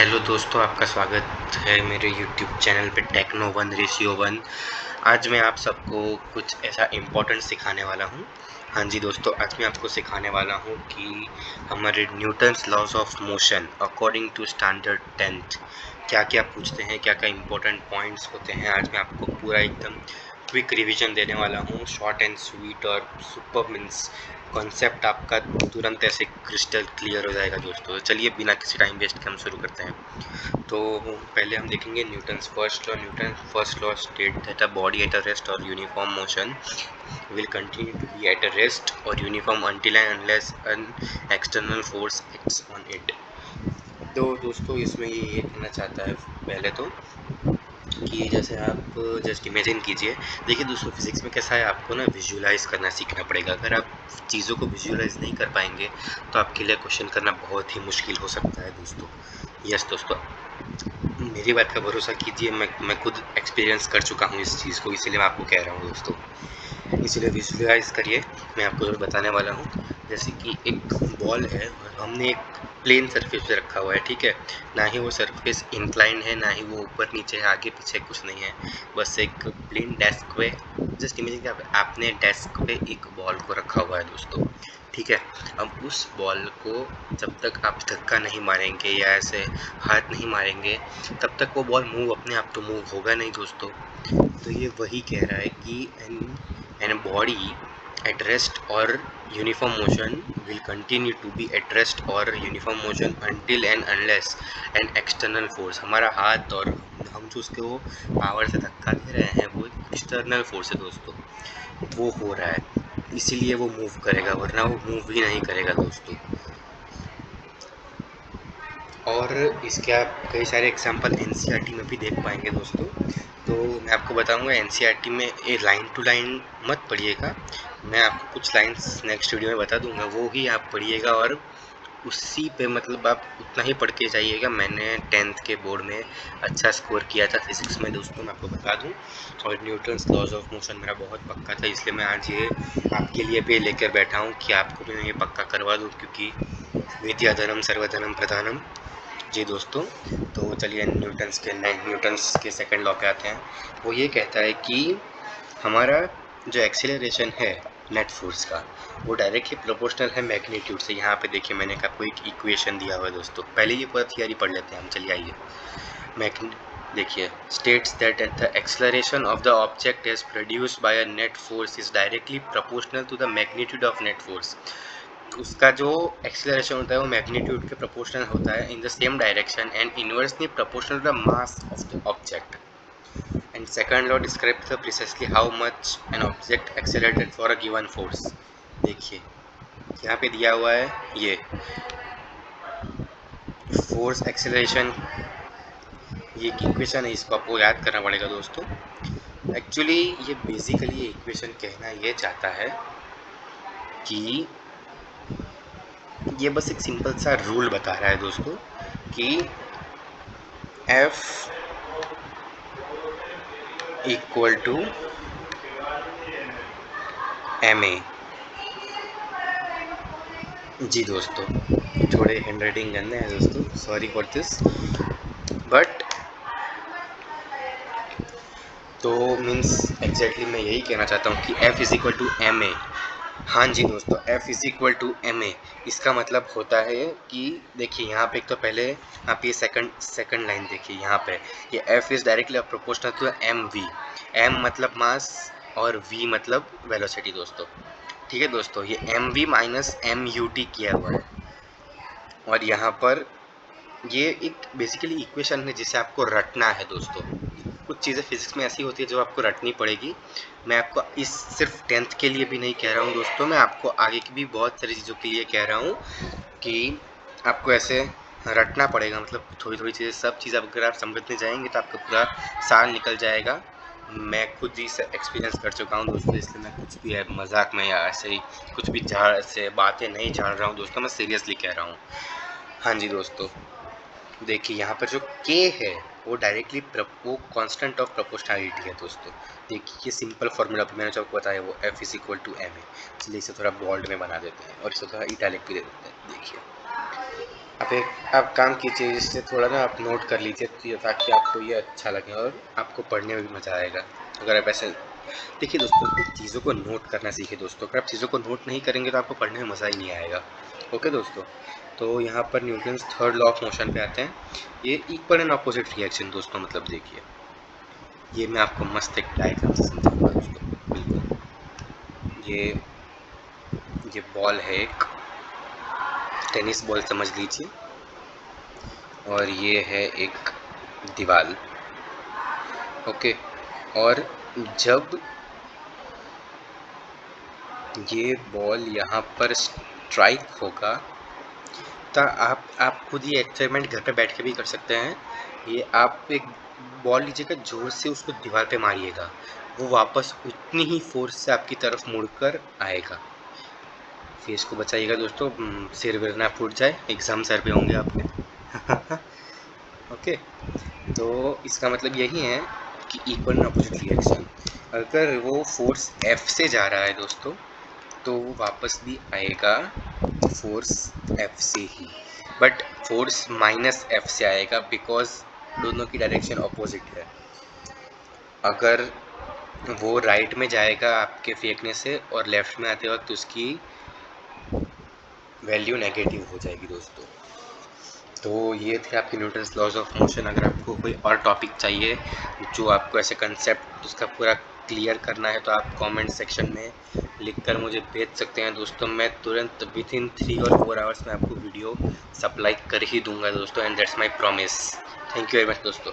Hello दोस्तों, आपका स्वागत है मेरे यूट्यूब चैनल पे टेक्नो वन रेशियो वन। आज मैं आप सबको कुछ ऐसा इम्पोर्टेंट सिखाने वाला हूँ। हाँ जी दोस्तों, आज मैं आपको सिखाने वाला हूँ कि हमारे Newton's laws of motion according to standard 10th क्या क्या पूछते हैं, क्या क्या इम्पोर्टेंट पॉइंट्स होते हैं। आज मैं आपको पूरा एकदम क्विक रिवीजन देने वाला हूँ, शॉर्ट एंड स्वीट और सुपर मीन्स कॉन्सेप्ट आपका तुरंत ऐसे क्रिस्टल क्लियर हो जाएगा दोस्तों। तो चलिए बिना किसी टाइम वेस्ट के हम शुरू करते हैं। तो पहले हम देखेंगे Newton's first law. Newton's first law state that a body at a rest or uniform motion will continue to be at a rest or uniform until and unless an external force acts on it। तो दोस्तों इसमें ये कहना चाहता है पहले तो कि जैसे आप जस्ट इमेजिन कीजिए। देखिए दोस्तों, फिज़िक्स में कैसा है, आपको ना विजुअलाइज़ करना सीखना पड़ेगा। अगर आप चीज़ों को विजुअलाइज़ नहीं कर पाएंगे तो आपके लिए क्वेश्चन करना बहुत ही मुश्किल हो सकता है दोस्तों। यस दोस्तों, मेरी बात का भरोसा कीजिए, मैं खुद एक्सपीरियंस कर चुका हूँ इस चीज़ को, इसीलिए मैं आपको कह रहा हूँ दोस्तों। इसलिए विजुअलाइज़ करिए, मैं आपको जो बताने वाला हूँ। जैसे कि एक बॉल है और हमने एक प्लेन सरफेस पे रखा हुआ है, ठीक है। ना ही वो सरफेस इंक्लाइन है, ना ही वो ऊपर नीचे है, आगे पीछे कुछ नहीं है, बस एक प्लेन डेस्क पे। जस्ट इमेजिन कि आपने डेस्क पे एक बॉल को रखा हुआ है दोस्तों, ठीक है। अब उस बॉल को जब तक आप धक्का नहीं मारेंगे या ऐसे हाथ नहीं मारेंगे, तब तक वो बॉल मूव अपने आप तो मूव होगा नहीं दोस्तों। तो ये वही कह रहा है कि an body at rest or uniform motion will continue to be at rest or uniform motion until and unless an external force, हमारा हाथ और हम जो उसको पावर से धक्का दे रहे हैं वो एक्सटर्नल फोर्स है दोस्तों, वो हो रहा है, इसीलिए वो मूव करेगा, वरना वो मूव ही नहीं करेगा दोस्तों। और इसके आप कई सारे एग्जांपल एनसीईआरटी में भी देख पाएंगे दोस्तों। तो मैं आपको बताऊंगा, एनसीईआरटी में ये लाइन टू लाइन मत पढ़िएगा, मैं आपको कुछ लाइंस नेक्स्ट वीडियो में बता दूंगा, वो ही आप पढ़िएगा और उसी पे मतलब आप उतना ही पढ़ के जाइएगा। मैंने 10th के बोर्ड में अच्छा स्कोर किया था फिजिक्स में दोस्तों, मैं आपको बता दूं। और न्यूटन्स लॉज ऑफ मोशन मेरा बहुत पक्का था, इसलिए मैं आज ये आपके लिए भी लेकर बैठा हूँ कि आपको भी मैं ये पक्का करवा दूँ, क्योंकि विद्याधनम सर्वधनम प्रधानम। जी दोस्तों, तो चलिए न्यूटन्स के सेकंड लॉ पे आते हैं। वो ये कहता है कि हमारा जो एक्सीलरेशन है नेट फोर्स का, वो डायरेक्टली प्रोपोर्शनल है मैग्नीट्यूड से। यहाँ पे देखिए मैंने आपको एक इक्वेशन दिया हुआ है दोस्तों, पहले ये पूरा थियरी पढ़ लेते हैं हम। चलिए आइए, देखिए states that at the acceleration of the object is produced by a net force is directly proportional to the magnitude of net force. उसका जो एक्सेलरेशन होता है वो मैग्नीट्यूड के प्रोपोर्शनल होता है in the same direction and inversely proportional to the mass of the object. And second law describes precisely how much an object accelerated for a given force. देखिए यहाँ पे दिया हुआ है ये फोर्स एक्सेलरेशन, ये इक्वेशन है, इसको आपको याद करना पड़ेगा दोस्तों। एक्चुअली ये बेसिकली ये इक्वेशन कहना ये चाहता है कि ये बस एक सिंपल सा रूल बता रहा है दोस्तों कि F इक्वल टू ma। जी दोस्तों, थोड़े हैंड राइटिंग गंदे हैं दोस्तों, सॉरी फॉर दिस, बट तो मीन्स एग्जैक्टली मैं यही कहना चाहता हूँ कि F is equal to ma। हाँ जी दोस्तों, F is equal to ma, इसका मतलब होता है कि देखिए यहाँ पे एक तो पहले आप ये सेकंड लाइन देखिए, यहाँ पे ये F is directly proportional to mv। m मतलब मास और v मतलब वेलोसिटी दोस्तों, ठीक है दोस्तों। ये mv माइनस mut किया हुआ है, और यहाँ पर ये एक बेसिकली इक्वेशन है जिसे आपको रटना है दोस्तों। कुछ चीज़ें फिजिक्स में ऐसी होती है जो आपको रटनी पड़ेगी। मैं आपको इस सिर्फ 10th के लिए भी नहीं कह रहा हूँ दोस्तों, मैं आपको आगे की भी बहुत सारी चीज़ों के लिए कह रहा हूँ कि आपको ऐसे रटना पड़ेगा। मतलब थोड़ी थोड़ी चीज़ें, सब चीज़ अगर आप समझते जाएंगे तो आपका पूरा साल निकल जाएगा। मैं खुद ही एक्सपीरियंस कर चुका हूँ दोस्तों, इसलिए मैं कुछ भी मजाक में या ऐसे ही कुछ भी झाड़ से बातें नहीं झाड़ रहा हूँ दोस्तों, मैं सीरियसली कह रहा हूँ। हाँ जी दोस्तों, देखिए यहाँ पर जो k है वो डायरेक्टली वो कांस्टेंट ऑफ प्रोपोर्शनलिटी है दोस्तों। देखिए ये सिंपल फॉर्मूला मैंने जो आपको बताया वो F is equal to ma। चलिए इसे थोड़ा बोल्ड में बना देते हैं और इसे थोड़ा इटैलिक भी दे देते हैं। देखिए आप काम कीजिए, इससे थोड़ा ना आप नोट कर लीजिए ताकि आपको ये अच्छा लगे और आपको पढ़ने में भी मज़ा आएगा। अगर आप ऐसे देखिए दोस्तों, चीज़ों को नोट करना सीखिए दोस्तों। अगर आप चीज़ों को नोट नहीं करेंगे तो आपको पढ़ने में मज़ा ही नहीं आएगा। ओके दोस्तों, तो यहाँ पर Newton's third law of motion पे आते हैं। ये इक्वल एंड अपोजिट रिएक्शन दोस्तों, मतलब देखिए, ये मैं आपको मस्त एक डायग्राम से समझाऊंगा दोस्तों। बिल्कुल, ये ये बॉल है, एक टेनिस बॉल समझ लीजिए, और ये है एक दीवार। ओके, और जब ये बॉल यहाँ पर स्ट्राइक होगा, तो आप खुद ये एक्सपेरिमेंट घर पे बैठ के भी कर सकते हैं। ये आप एक बॉल लीजिएगा, जोर से उसको दीवार पे मारिएगा, वो वापस उतनी ही फोर्स से आपकी तरफ मुड़कर आएगा। फेस को बचाइएगा दोस्तों, सिर विर ना फूट जाए, एग्जाम सर पे होंगे आपके। ओके, तो इसका मतलब यही है कि इक्वल एंड अपोजिट रिएक्शन, अगर वो फोर्स F से जा रहा है दोस्तों, तो वो वापस भी आएगा फोर्स F से ही, बट फोर्स माइनस F से आएगा, बिकॉज दोनों की डायरेक्शन अपोजिट है। अगर वो राइट में जाएगा आपके फेंकने से और लेफ्ट में आते वक्त उसकी वैल्यू नेगेटिव हो जाएगी दोस्तों। तो ये थे आपके न्यूटन्स लॉज ऑफ मोशन। अगर आपको कोई और टॉपिक चाहिए जो आपको ऐसे कंसेप्ट उसका पूरा क्लियर करना है, तो आप कमेंट सेक्शन में लिखकर मुझे भेज सकते हैं दोस्तों। मैं तुरंत विद इन 3 और 4 आवर्स में आपको वीडियो सप्लाई कर ही दूंगा दोस्तों, and that's my promise. Thank you very much दोस्तों।